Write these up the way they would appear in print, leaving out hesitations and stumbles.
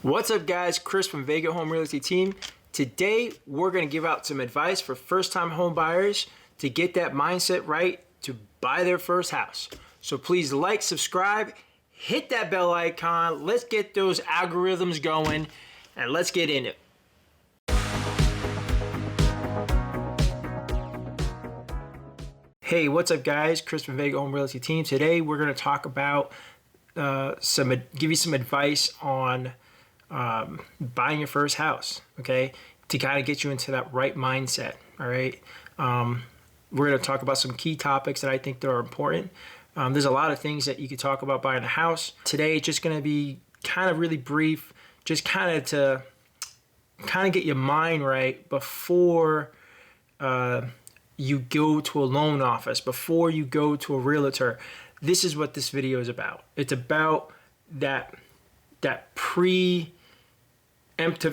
What's up, guys? Chris from Vega Home Realty Team. Today we're going to give out some advice for first-time home buyers to get that mindset right to buy their first house. So please like, subscribe, hit that bell icon. Let's get those algorithms going and let's get in it. Hey, what's up, guys? Chris from Vega Home Realty Team. Today we're going to talk about give you some advice on buying your first house, okay, to kind of get you into that right mindset. All right, we're going to talk about some key topics that I think that are important. There's a lot of things that you could talk about buying a house. Today it's just going to be kind of really brief, just kind of to get your mind right before you go to a loan office, before you go to a realtor. This is what this video is about. It's about that preemptive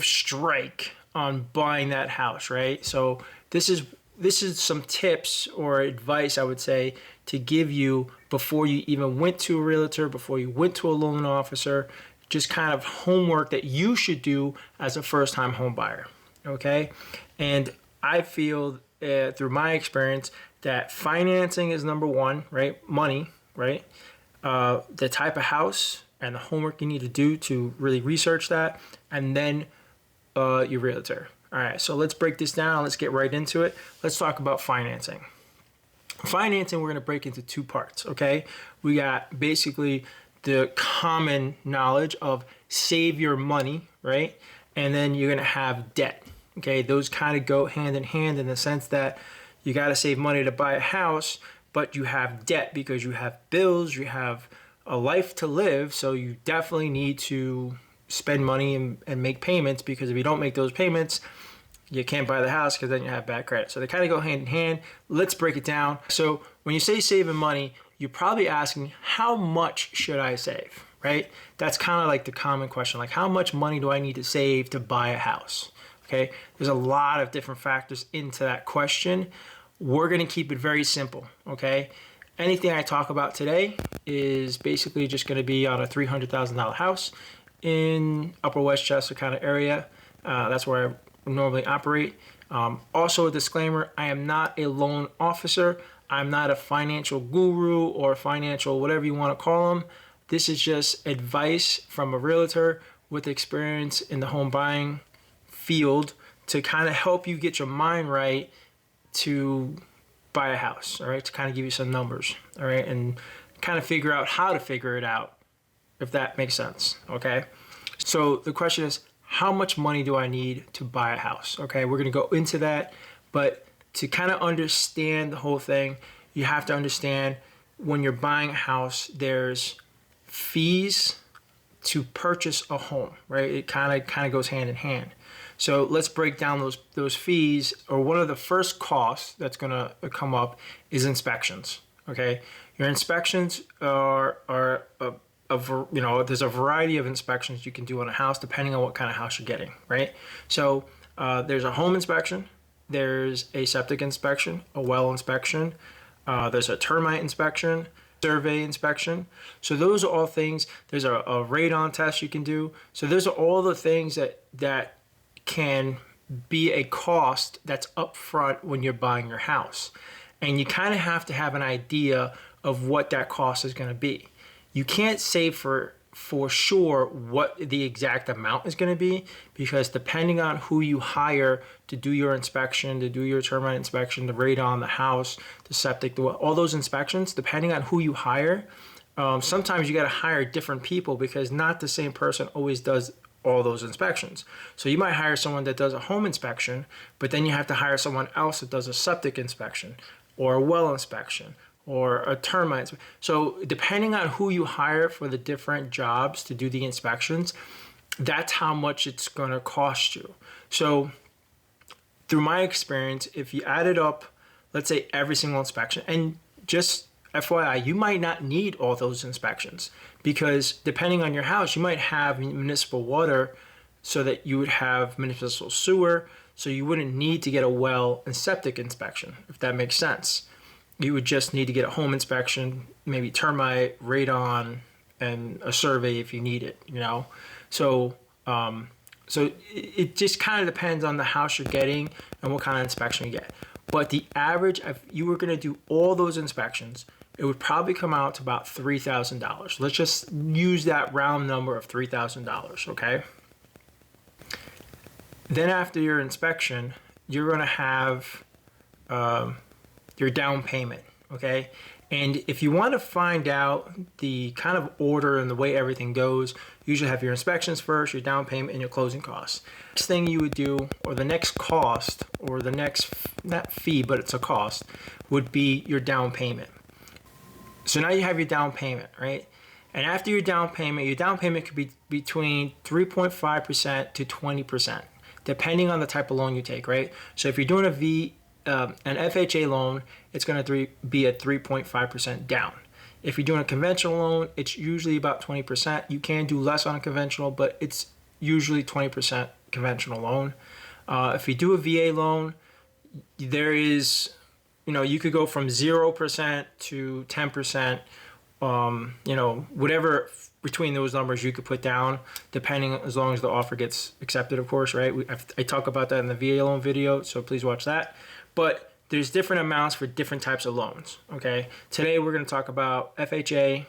strike on buying that house, right? So this is some tips or advice, I would say, to give you before you even went to a realtor, before you went to a loan officer, just kind of homework that you should do as a first-time home buyer, okay? And I feel through my experience that financing is number one, right? Money, right? The type of house and the homework you need to do to really research that, and then your realtor. All right, so let's break this down. Let's get right into it. Let's talk about financing. Financing, we're going to break into two parts, okay? We got basically the common knowledge of save your money, right? And then you're going to have debt, okay? Those kind of go hand in hand in the sense that you got to save money to buy a house, but you have debt because you have bills, you have a life to live, so you definitely need to spend money and make payments, because if you don't make those payments, you can't buy the house because then you have bad credit. So they kind of go hand in hand. Let's break it down. So when you say saving money, you're probably asking, how much should I save, right? That's kind of like the common question, like how much money do I need to save to buy a house, okay? There's a lot of different factors into that question. We're going to keep it very simple, okay? Anything I talk about today is basically just going to be on a $300,000 house in Upper Westchester kind of area. That's where I normally operate. Also a disclaimer, I am not a loan officer. I'm not a financial guru or financial whatever you want to call them. This is just advice from a realtor with experience in the home buying field to kind of help you get your mind right to buy a house, all right, to kind of give you some numbers, all right, and kind of figure out how to figure it out, if that makes sense, okay? So the question is, how much money do I need to buy a house? Okay, we're gonna go into that, but to kind of understand the whole thing, you have to understand when you're buying a house, there's fees to purchase a home, right? It kind of goes hand in hand. So let's break down those fees. Or one of the first costs that's gonna come up is inspections. Okay, your inspections are there's a variety of inspections you can do on a house depending on what kind of house you're getting, right? So there's a home inspection, there's a septic inspection, a well inspection, there's a termite inspection, survey inspection. So those are all things. There's a radon test you can do. So those are all the things that can be a cost that's upfront when you're buying your house. And you kind of have to have an idea of what that cost is going to be. You can't say for sure what the exact amount is going to be, because depending on who you hire to do your inspection, to do your termite inspection, the radon, the house, the septic, all those inspections, depending on who you hire, sometimes you got to hire different people because not the same person always does all those inspections. So you might hire someone that does a home inspection, but then you have to hire someone else that does a septic inspection or a well inspection or a termite. So depending on who you hire for the different jobs to do the inspections, that's how much it's going to cost you. So through my experience, if you added up, let's say every single inspection, and just FYI, you might not need all those inspections, because depending on your house, you might have municipal water so that you would have municipal sewer, so you wouldn't need to get a well and septic inspection, if that makes sense. You would just need to get a home inspection, maybe termite, radon, and a survey if you need it, you know? So So it just kind of depends on the house you're getting and what kind of inspection you get. But the average, if you were going to do all those inspections, it would probably come out to about $3,000. Let's just use that round number of $3,000, okay? Then after your inspection, you're going to have your down payment, okay? And if you want to find out the kind of order and the way everything goes, you usually have your inspections first, your down payment, and your closing costs. Next thing you would do, or the next cost, or the next, not fee, but it's a cost, would be your down payment. So now you have your down payment, right? And after your down payment could be between 3.5% to 20%, depending on the type of loan you take, right? So if you're doing an FHA loan, it's going to be at 3.5% down. If you're doing a conventional loan, it's usually about 20%. You can do less on a conventional, but it's usually 20% conventional loan. If you do a VA loan, there is, you could go from 0% to 10%, whatever between those numbers you could put down, depending, as long as the offer gets accepted, of course, right? I talk about that in the VA loan video, so please watch that. But there's different amounts for different types of loans, okay? Today we're going to talk about FHA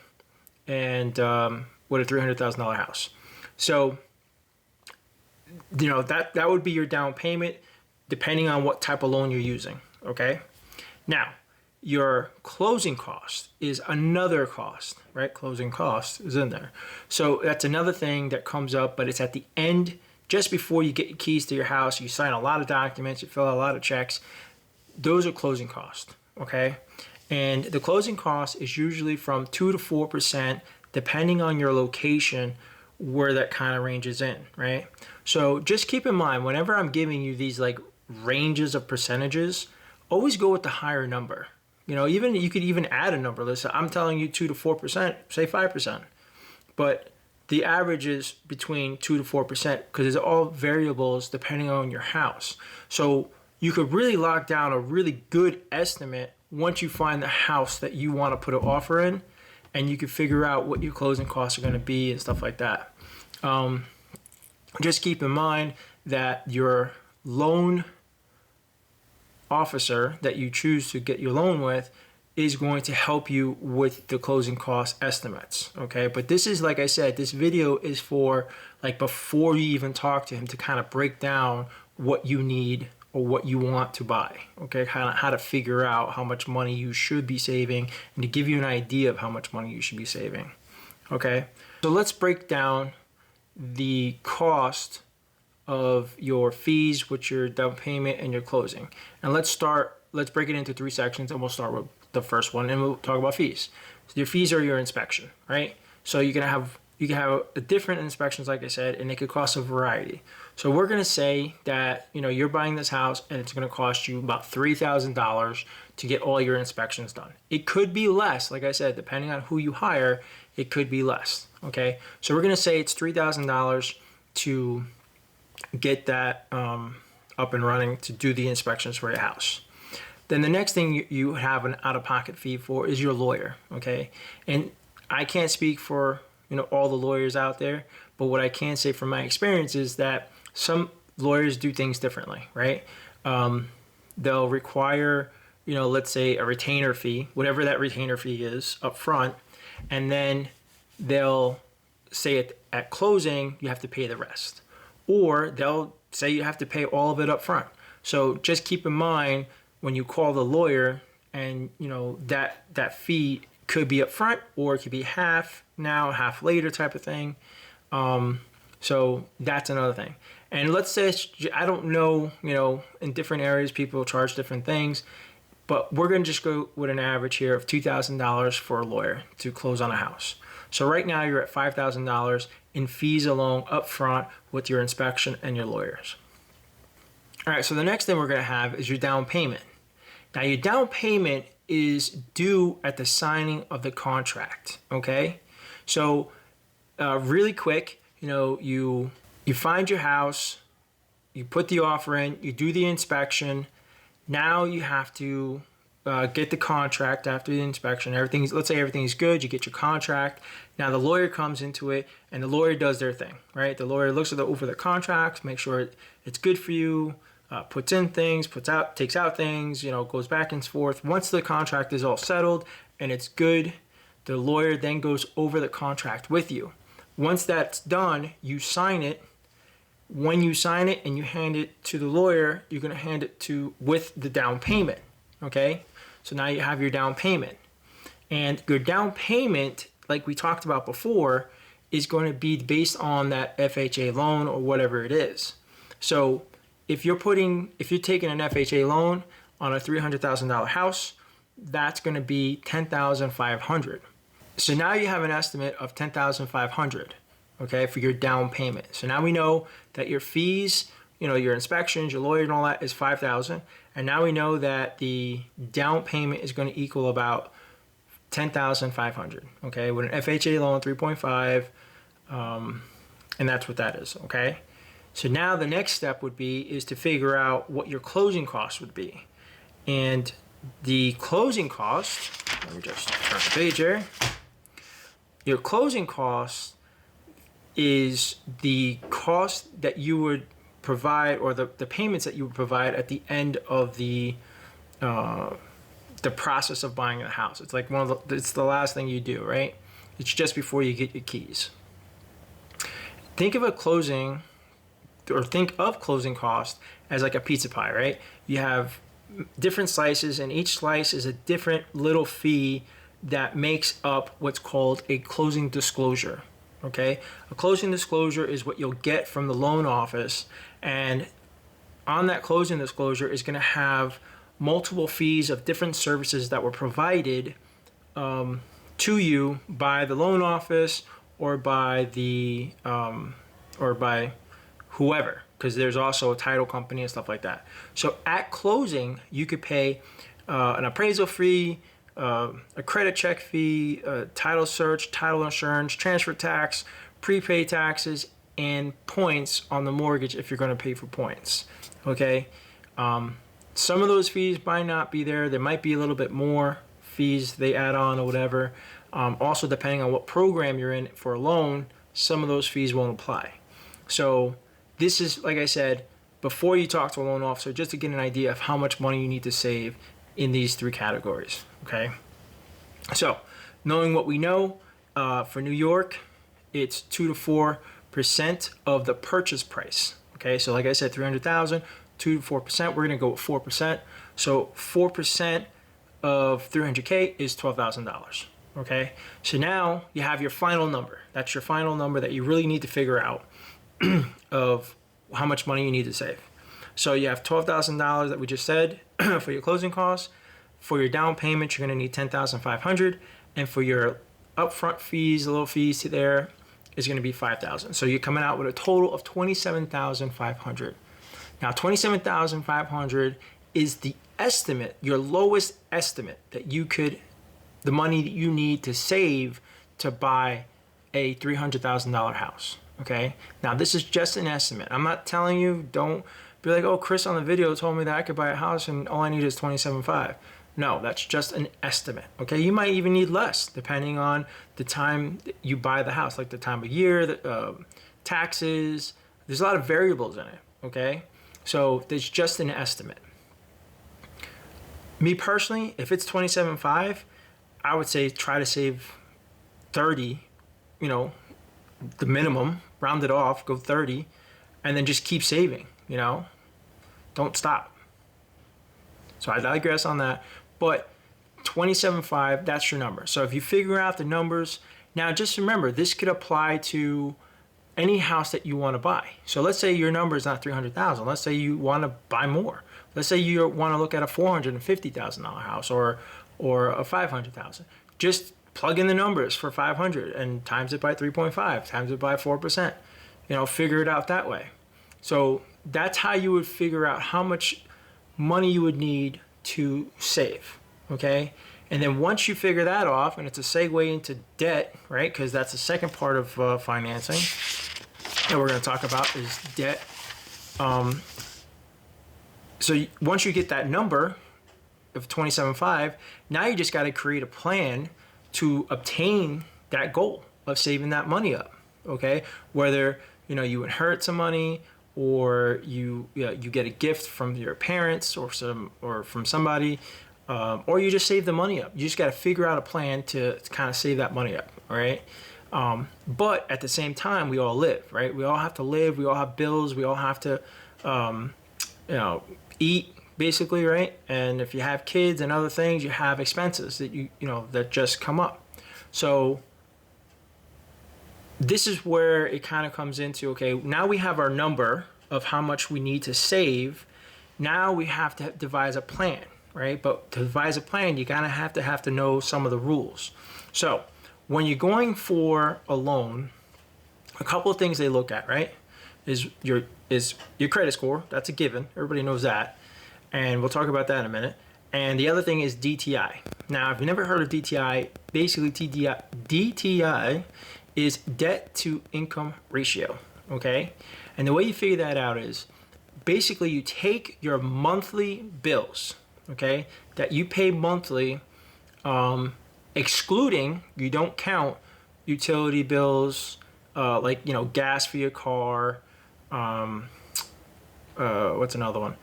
and what a $300,000 house. So, that would be your down payment, depending on what type of loan you're using, okay? Now, your closing cost is another cost, right? Closing cost is in there. So that's another thing that comes up, but it's at the end, just before you get your keys to your house. You sign a lot of documents, you fill out a lot of checks. Those are closing costs, okay? And the closing cost is usually from 2 to 4%, depending on your location, where that kind of ranges in, right? So just keep in mind, whenever I'm giving you these like ranges of percentages, always go with the higher number. Even you could even add a number. Listen, I'm telling you 2 to 4%, say 5%. But the average is between 2 to 4% because it's all variables depending on your house. So you could really lock down a really good estimate once you find the house that you want to put an offer in, and you can figure out what your closing costs are going to be and stuff like that. Just keep in mind that your loan officer that you choose to get your loan with is going to help you with the closing cost estimates, okay? But this is, like I said, this video is for like before you even talk to him, to kind of break down what you need or what you want to buy, okay? Kind of how to figure out how much money you should be saving and to give you an idea of how much money you should be saving, okay? So let's break down the cost of your fees, with your down payment and your closing. And let's break it into 3 sections, and we'll start with the first one, and we'll talk about fees. So your fees are your inspection, right? So you can have different inspections, like I said, and it could cost a variety. So we're going to say that, you're buying this house and it's going to cost you about $3,000 to get all your inspections done. It could be less, like I said, depending on who you hire, it could be less, okay? So we're going to say it's $3,000 to get that up and running, to do the inspections for your house. Then the next thing you have an out-of-pocket fee for is your lawyer, okay? And I can't speak for all the lawyers out there, but what I can say from my experience is that some lawyers do things differently, right? They'll require, let's say a retainer fee, whatever that retainer fee is, up front, and then they'll say at closing you have to pay the rest. Or they'll say you have to pay all of it up front. So just keep in mind when you call the lawyer, and that fee could be up front, or it could be half now, half later type of thing. So that's another thing. And let's say, I don't know, in different areas people charge different things, but we're going to just go with an average here of $2,000 for a lawyer to close on a house. So right now you're at $5,000 in fees alone up front with your inspection and your lawyers. All right, so the next thing we're going to have is your down payment. Now your down payment is due at the signing of the contract, okay? So really quick, you find your house, you put the offer in, you do the inspection. Now you have to get the contract after the inspection. Let's say everything's good. You get your contract. Now the lawyer comes into it, and the lawyer does their thing, right? The lawyer looks over the contract, make sure it's good for you, puts in things, takes out things, goes back and forth. Once the contract is all settled and it's good, the lawyer then goes over the contract with you. Once that's done, you sign it. When you sign it and you hand it to the lawyer, you're going to hand it with the down payment. Okay? So now you have your down payment. And your down payment, like we talked about before, is going to be based on that FHA loan or whatever it is. So if you're taking an FHA loan on a $300,000 house, that's going to be $10,500. So now you have an estimate of $10,500, okay, for your down payment. So now we know that your fees, your inspections, your lawyer and all that is $5,000. And now we know that the down payment is going to equal about $10,500, okay, with an FHA loan 3.5, and that's what that is, okay? So now the next step is to figure out what your closing costs would be. And the closing cost, let me just turn the page here. Your closing cost is the cost that you would provide, or the payments that you would provide at the end of the process of buying a house. It's like it's the last thing you do, right? It's just before you get your keys. Think of closing cost as like a pizza pie, right? You have different slices, and each slice is a different little fee that makes up what's called a closing disclosure. Okay, a closing disclosure is what you'll get from the loan office, and on that closing disclosure is going to have multiple fees of different services that were provided to you by the loan office or by whoever, because there's also a title company and stuff like that. So at closing, you could pay an appraisal fee, a credit check fee, title search, title insurance, transfer tax, prepaid taxes, and points on the mortgage if you're going to pay for points. Okay, some of those fees might not be there. There might be a little bit more fees they add on or whatever. Also, depending on what program you're in for a loan, some of those fees won't apply. So this is, like I said, before you talk to a loan officer, just to get an idea of how much money you need to save in these three categories. Okay, so knowing what we know, for New York, it's 2 to 4% of the purchase price. Okay, so like I said, 300,000, 2 to 4%. We're gonna go with 4%. So 4% of 300K is $12,000. Okay, so now you have your final number. That's your final number that you really need to figure out of how much money you need to save. So you have $12,000 that we just said for your closing costs. For your down payment, you're going to need $10,500, and for your upfront fees, the little fees to there, is going to be $5,000. So you're coming out with a total of $27,500. Now, $27,500 is the estimate, your lowest estimate the money that you need to save to buy a $300,000 house. Okay. Now, this is just an estimate. I'm not telling you, don't be like, oh, Chris on the video told me that I could buy a house and all I need is $27,500. No, that's just an estimate. Okay, you might even need less depending on the time you buy the house, like the time of year, the taxes. There's a lot of variables in it. Okay, so there's just an estimate. Me personally, if it's $27,500, I would say try to save 30. The minimum, round it off, go 30, and then just keep saving. Don't stop. So I digress on that. But $27,500, that's your number. So if you figure out the numbers, now just remember, this could apply to any house that you want to buy. So let's say your number is not $300,000. Let's say you want to buy more. Let's say you want to look at a $450,000 house or a $500,000. Just plug in the numbers for 500 and times it by 3.5, times it by 4%. Figure it out that way. So that's how you would figure out how much money you would need to save, okay? And then once you figure that off, and it's a segue into debt, right? Because that's the second part of financing that we're going to talk about is debt. So once you get that number, of 27.5, now you just got to create a plan to obtain that goal of saving that money up. Okay, whether you inherit some money, or you get a gift from your parents or from somebody, or you just save the money up. You just got to figure out a plan to kind of save that money up. All right. But at the same time, we all live, right? We all have to live. We all have bills. We all have to, eat, basically, right? And if you have kids and other things, you have expenses that that just come up. So this is where it kind of comes into, okay, now we have our number of how much we need to save. Now we have to devise a plan, right? But to devise a plan, you kind of have to know some of the rules. So when you're going for a loan, a couple of things they look at, right? Is your credit score. That's a given. Everybody knows that. And we'll talk about that in a minute. And the other thing is DTI. Now, if you've never heard of DTI, basically DTI is debt to income ratio, okay? And the way you figure that out is basically you take your monthly bills, okay, that you pay monthly, excluding, you don't count utility bills, like, gas for your car, what's another one?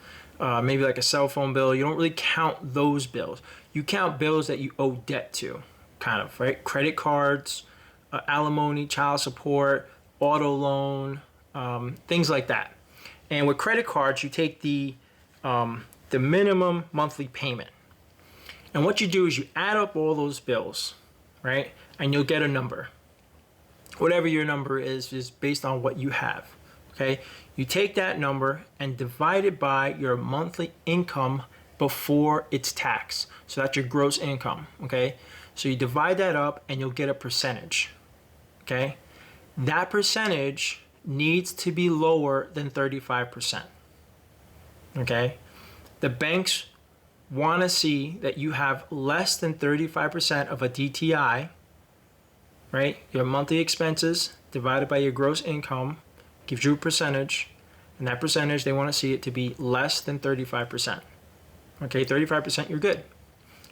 Maybe like a cell phone bill. You don't really count those bills. You count bills that you owe debt to, kind of, right? Credit cards, alimony, child support, auto loan, things like that. And with credit cards, you take the minimum monthly payment. And what you do is you add up all those bills, right? And you'll get a number. Whatever your number is based on what you have, okay? You take that number and divide it by your monthly income before it's taxed. So that's your gross income, okay? So you divide that up and you'll get a percentage, okay? That percentage needs to be lower than 35%, okay? The banks want to see that you have less than 35% of a DTI, right? Your monthly expenses divided by your gross income gives you a percentage, and that percentage, they want to see it to be less than 35%. Okay, 35%, you're good.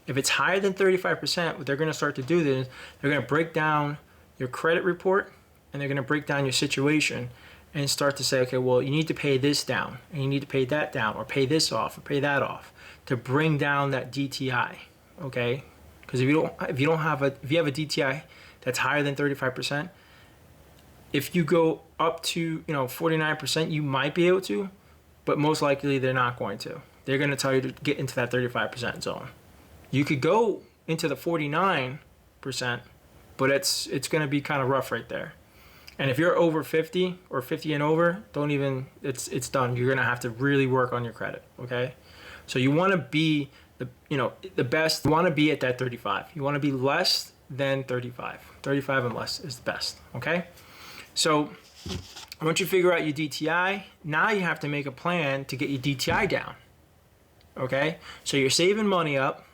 If it's higher than 35%, what they're going to start to do is they're going to break down your credit report, and they're going to break down your situation and start to say, okay, well, you need to pay this down, and you need to pay that down, or pay this off, or pay that off, to bring down that DTI. Okay, because if you have a DTI that's higher than 35%, if you go up to 49%, you might be able to, but most likely they're not going to. They're going to tell you to get into that 35% zone. You could go into the 49%, but it's going to be kind of rough right there. And if you're over 50 or 50 and over, it's done. You're going to have to really work on your credit, okay? So you want to be the best. You want to be at that 35. You want to be less than 35. 35 and less is the best, okay? So once you figure out your DTI, now you have to make a plan to get your DTI down, okay? So you're saving money up,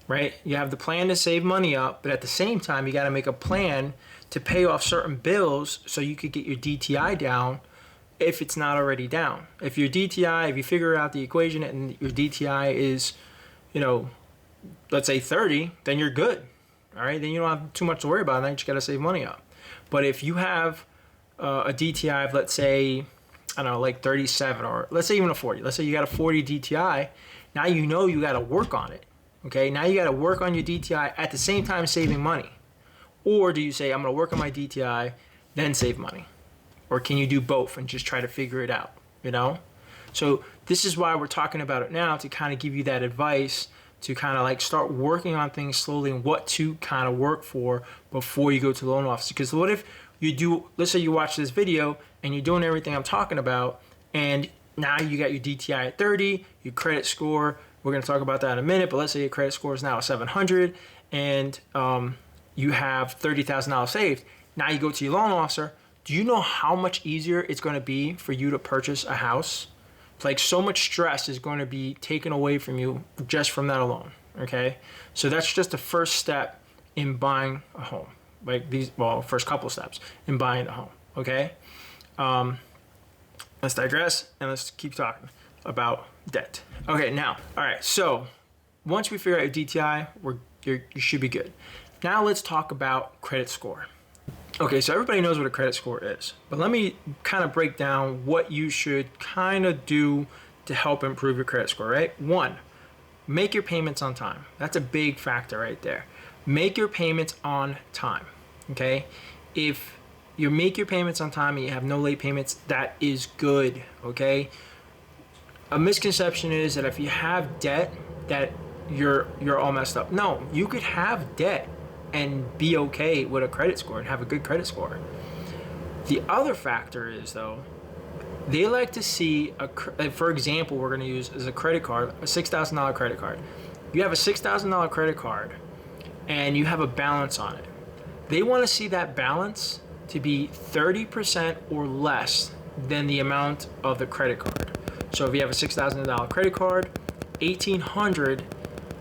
right? You have the plan to save money up, but at the same time, you got to make a plan to pay off certain bills so you could get your DTI down if it's not already down. If your DTI, if you figure out the equation and your DTI is, let's say 30, then you're good, all right? Then you don't have too much to worry about, then you just got to save money up. But if you have a DTI of, let's say, I don't know, like 37, or let's say even a 40. Let's say you got a 40 DTI. Now you got to work on it, okay? Now you got to work on your DTI at the same time saving money. Or do you say, I'm going to work on my DTI, then save money? Or can you do both and just try to figure it out, So this is why we're talking about it now, to kind of give you that advice, to kind of like start working on things slowly and what to kind of work for before you go to the loan officer. Because what if you do, let's say you watch this video and you're doing everything I'm talking about, and now you got your DTI at 30, your credit score, we're going to talk about that in a minute, but let's say your credit score is now 700, and you have $30,000 saved. Now you go to your loan officer. Do you know how much easier it's going to be for you to purchase a house? Like, so much stress is going to be taken away from you just from that alone, okay? So that's just the first step in buying a home. Like first couple steps in buying a home, okay? Let's digress and let's keep talking about debt. Okay, now, all right, so once we figure out your DTI, you should be good. Now let's talk about credit score. Okay, so everybody knows what a credit score is, but let me kind of break down what you should kind of do to help improve your credit score, right? One, make your payments on time. That's a big factor right there. Make your payments on time, okay? If you make your payments on time and you have no late payments, that is good, okay? A misconception is that if you have debt, that you're all messed up. No, you could have debt and be okay with a credit score and have a good credit score. The other factor is, though, they like to see, for example, we're going to use as a credit card, a $6,000 credit card. You have a $6,000 credit card and you have a balance on it. They want to see that balance to be 30% or less than the amount of the credit card. So if you have a $6,000 credit card, $1,800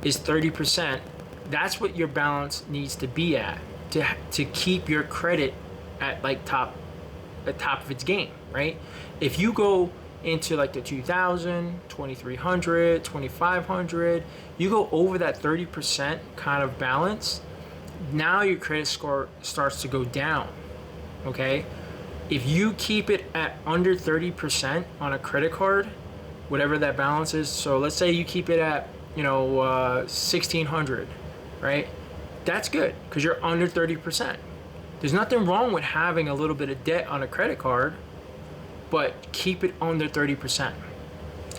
is 30%. That's what your balance needs to be at to keep your credit at like top of its game, right? If you go into like the 2,000, 2,300, 2,500, you go over that 30% kind of balance, now your credit score starts to go down, okay? If you keep it at under 30% on a credit card, whatever that balance is, so let's say you keep it at, 1,600, right? That's good because you're under 30%. There's nothing wrong with having a little bit of debt on a credit card, but keep it under 30%.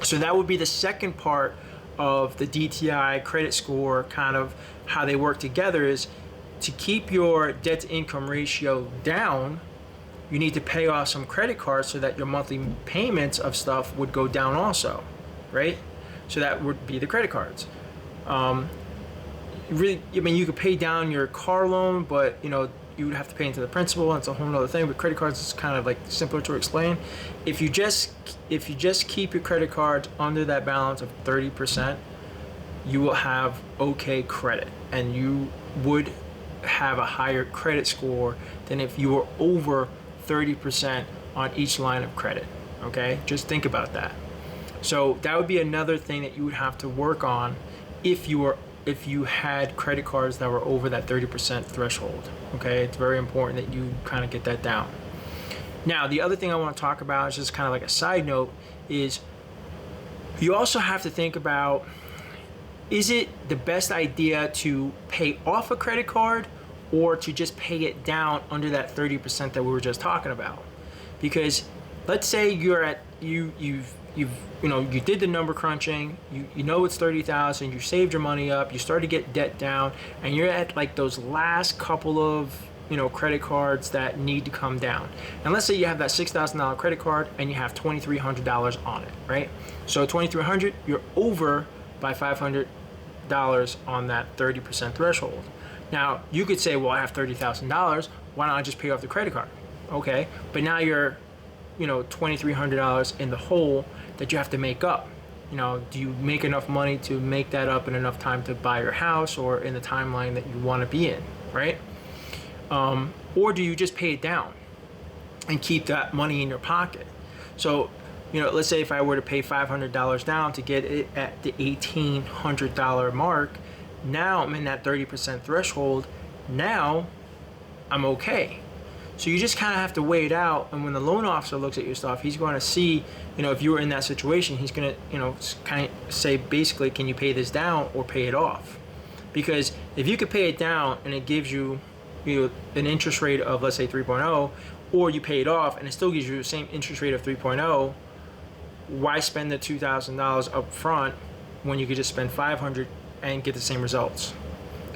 So that would be the second part of the DTI credit score, kind of how they work together, is to keep your debt to income ratio down. You need to pay off some credit cards so that your monthly payments of stuff would go down also, right? So that would be the credit cards. Really, I mean, you could pay down your car loan, but you would have to pay into the principal, and it's a whole other thing. But credit cards is kind of like simpler to explain. If you just keep your credit cards under that balance of 30%, you will have okay credit, and you would have a higher credit score than if you were over 30% on each line of credit. Okay, just think about that. So that would be another thing that you would have to work on if you had credit cards that were over that 30% threshold. Okay, it's very important that you kind of get that down. Now, the other thing I want to talk about is just kind of like a side note, is you also have to think about, is it the best idea to pay off a credit card or to just pay it down under that 30% that we were just talking about? Because let's say you're at you did the number crunching, you know it's 30,000, you saved your money up, you start to get debt down, and you're at like those last couple of credit cards that need to come down. And let's say you have that $6,000 credit card and you have $2,300 on it, right? So $2,300, you're over by $500 on that 30% threshold. Now you could say, well, I have $30,000, why don't I just pay off the credit card? Okay, but now you're $2,300 in the hole that you have to make up. Do you make enough money to make that up in enough time to buy your house or in the timeline that you want to be in, right? Or do you just pay it down and keep that money in your pocket? So, let's say if I were to pay $500 down to get it at the $1,800 mark, now I'm in that 30% threshold. Now I'm okay. So you just kind of have to weigh it out, and when the loan officer looks at your stuff, he's going to see, if you were in that situation, he's going to, kind of say, basically, can you pay this down or pay it off? Because if you could pay it down and it gives you, an interest rate of, let's say, 3.0, or you pay it off and it still gives you the same interest rate of 3.0, why spend the $2,000 up front when you could just spend $500 and get the same results?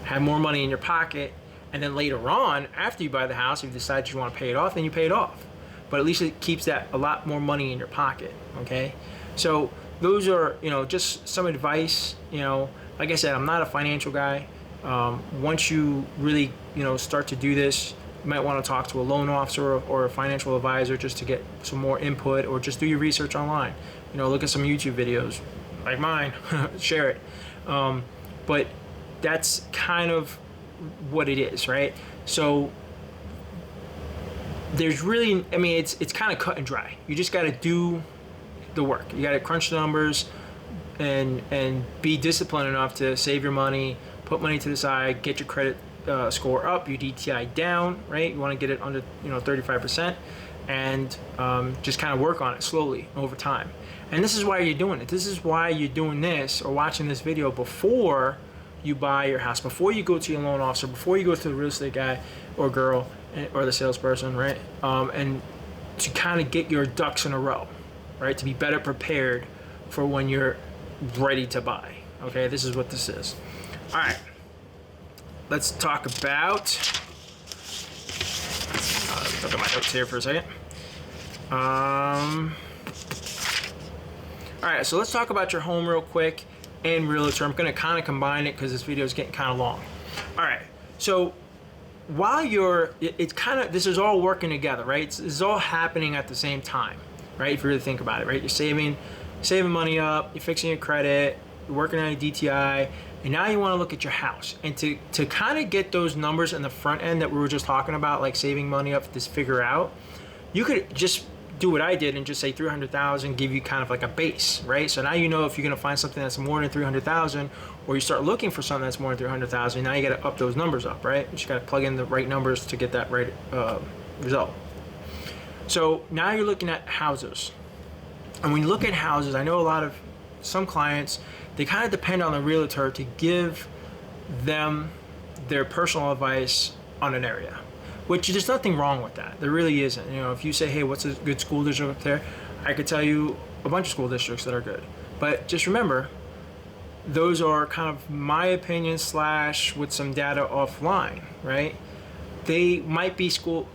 Have more money in your pocket. And then later on, after you buy the house, if you decide you want to pay it off, then you pay it off. But at least it keeps that a lot more money in your pocket, okay? So those are, just some advice. Like I said, I'm not a financial guy. Once you really, start to do this, you might want to talk to a loan officer or a financial advisor just to get some more input, or just do your research online. Look at some YouTube videos like mine, share it. But that's kind of what it is, right? So there's really, it's kind of cut and dry. You just got to do the work. You got to crunch the numbers, and be disciplined enough to save your money, put money to the side, get your credit score up, your DTI down, right? You want to get it under 35%, and just kind of work on it slowly over time. And this is why you're doing it. This is why you're doing this or watching this video before you buy your house, before you go to your loan officer, before you go to the real estate guy or girl or the salesperson, right? And to kind of get your ducks in a row, right? To be better prepared for when you're ready to buy. Okay, this is what this is. All right, let's talk about. Look at my notes here for a second. All right, so let's talk about your home real quick and realtor. I'm going to kind of combine it because this video is getting kind of long. All right, so while it's kind of, this is all working together, right? This is all happening at the same time, right? If you really think about it, right? You're saving money up, you're fixing your credit, you're working on a DTI, and now you want to look at your house. And to kind of get those numbers in the front end that we were just talking about, like saving money up to figure out, you could just do what I did and just say 300,000, give you kind of like a base, right? So now you know if you're gonna find something that's more than 300,000, or you start looking for something that's more than 300,000, now you gotta up those numbers up, right? You just gotta plug in the right numbers to get that right result. So now you're looking at houses. And when you look at houses, I know some clients, they kind of depend on the realtor to give them their personal advice on an area. Which there's nothing wrong with that. There really isn't. If you say, hey, what's a good school district up there? I could tell you a bunch of school districts that are good. But just remember, those are kind of my opinion / with some data offline, right? They might be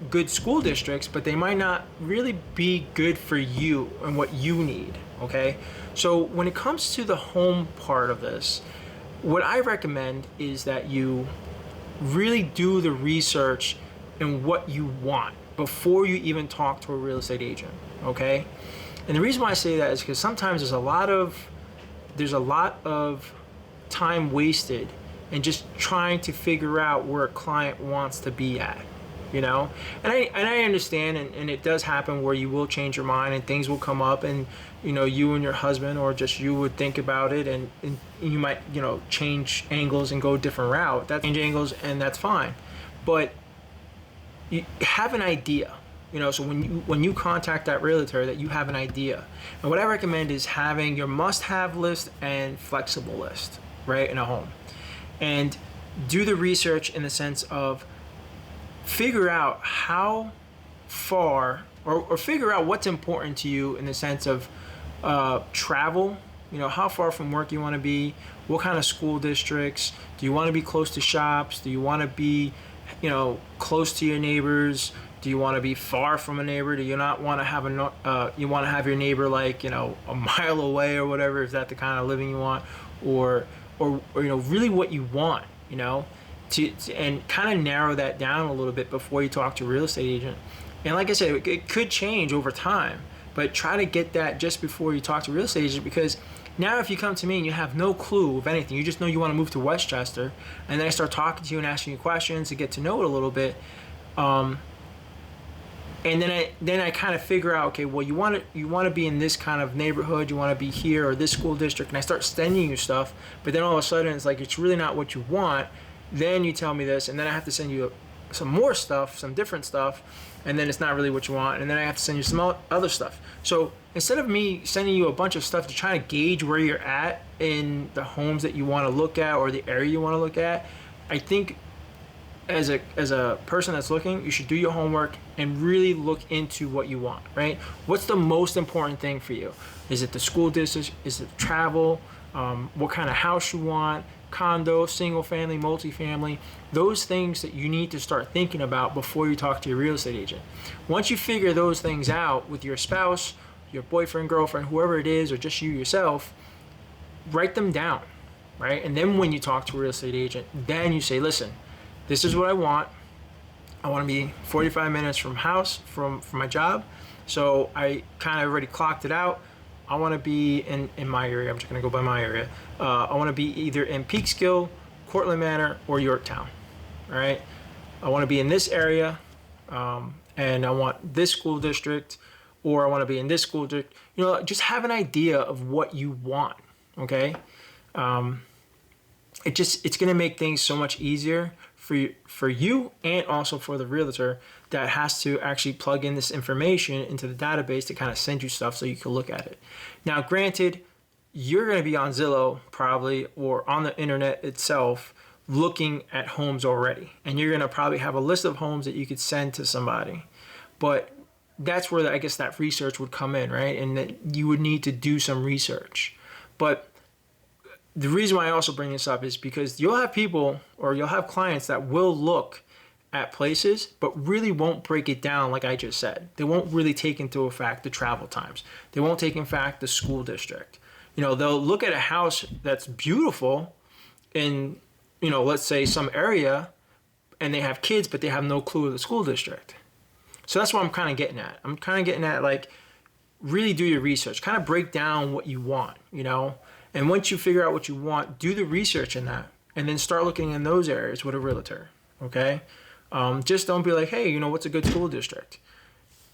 good school districts, but they might not really be good for you and what you need, okay? So when it comes to the home part of this, what I recommend is that you really do the research and what you want before you even talk to a real estate agent, okay? And the reason why I say that is because sometimes there's a lot of time wasted in just trying to figure out where a client wants to be at, And I understand, and it does happen where you will change your mind and things will come up, and you and your husband or just you would think about it, and you might change angles and go a different route. And that's fine, but you have an idea, so when you contact that realtor, that you have an idea. And what I recommend is having your must-have list and flexible list, right, in a home. And do the research in the sense of figure out how far, or figure out what's important to you in the sense of travel, how far from work you want to be, what kind of school districts, do you want to be close to shops, do you want to be close to your neighbors? Do you want to be far from a neighbor? Do you not want to have you want to have your neighbor like a mile away or whatever? Is that the kind of living you want, or really what you want? And kind of narrow that down a little bit before you talk to a real estate agent. And like I said, it could change over time, but try to get that just before you talk to a real estate agent, because now if you come to me and you have no clue of anything, you just know you want to move to Westchester, and then I start talking to you and asking you questions to get to know it a little bit, and then I kind of figure out, okay, well, you want to be in this kind of neighborhood, you want to be here, or this school district, and I start sending you stuff, but then all of a sudden it's like it's really not what you want. Then you tell me this, and then I have to send you some more stuff, some different stuff, and then it's not really what you want, and then I have to send you some other stuff. So instead of me sending you a bunch of stuff to try to gauge where you're at in the homes that you want to look at or the area you want to look at, I think as a person that's looking, you should do your homework and really look into what you want, right? What's the most important thing for you? Is it the school district? Is it travel? What kind of house you want? Condo, single family, multifamily, those things that you need to start thinking about before you talk to your real estate agent. Once you figure those things out with your spouse, your boyfriend, girlfriend, whoever it is, or just you yourself, write them down, right? And then when you talk to a real estate agent, then you say, listen, this is what I want. I want to be 45 minutes from my job. So I kind of already clocked it out. I want to be in my area. I'm just going to go by my area. I want to be either in Peekskill, Cortland Manor, or Yorktown. All right. I want to be in this area, and I want this school district, or I want to be in this school district. Just have an idea of what you want. Okay. It's going to make things so much easier for you and also for the realtor that has to actually plug in this information into the database to kind of send you stuff so you can look at it. Now, granted, you're going to be on Zillow probably or on the internet itself looking at homes already, and you're going to probably have a list of homes that you could send to somebody. But that's where I guess that research would come in, right? And that you would need to do some research. But the reason why I also bring this up is because you'll have people or you'll have clients that will look at places but really won't break it down like I just said. They won't really take into effect the travel times. They won't take in fact the school district. You know, they'll look at a house that's beautiful in, you know, let's say some area, and they have kids but they have no clue of the school district. So that's what I'm kind of getting at. I'm kind of getting at, like, really do your research, kind of break down what you want, you know? And once you figure out what you want, do the research in that, and then start looking in those areas with a realtor, okay? Just don't be like, hey, you know, what's a good school district?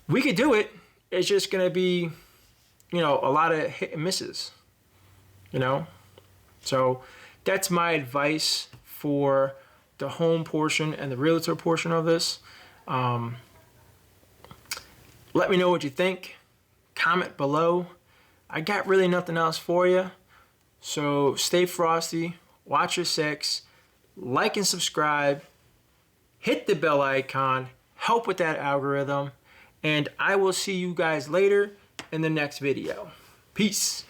We could do it. It's just going to be, you know, a lot of hit and misses, you know? So that's my advice for the home portion and the realtor portion of this. Let me know what you think. Comment below. I got really nothing else for you. So stay frosty, watch your six, like and subscribe, hit the bell icon, help with that algorithm, and I will see you guys later in the next video. Peace.